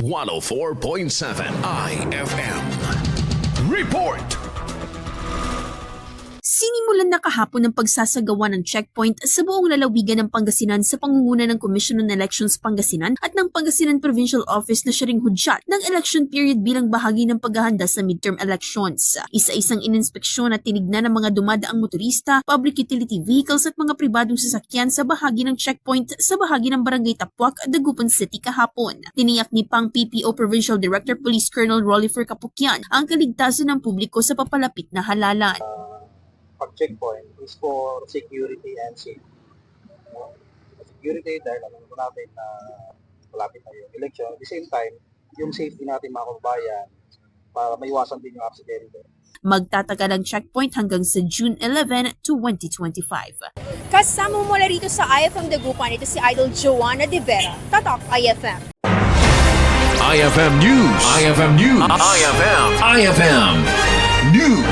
104.7 IFM. Report! Sinimulan na kahapon ang pagsasagawa ng checkpoint sa buong lalawigan ng Pangasinan sa pangunguna ng Commission on Elections Pangasinan at ng Pangasinan Provincial Office na siya ring hudyat ng election period bilang bahagi ng paghahanda sa midterm elections. Isa-isang ininspeksyon at tinignan ng mga dumadaang motorista, public utility vehicles at mga pribadong sasakyan sa bahagi ng checkpoint sa bahagi ng Barangay Tapuac, Dagupan City kahapon. Tiniyak ni Pang PPO Provincial Director Police Colonel Rollifer Kapukyan ang kaligtasan ng publiko sa papalapit na halalan. Pag-checkpoint is for security and safety. Security dahil alam mo natin na malapit na yung election. At the same time, yung safety natin mga kababayan para maiwasan din yung aksidente. Magtatagal ang checkpoint hanggang sa June 11, 2025. Kasama mo mula rito sa IFM Dagupan, ito si Idol Joanna De Vera, Tatak IFM. IFM News. IFM News. IFM News.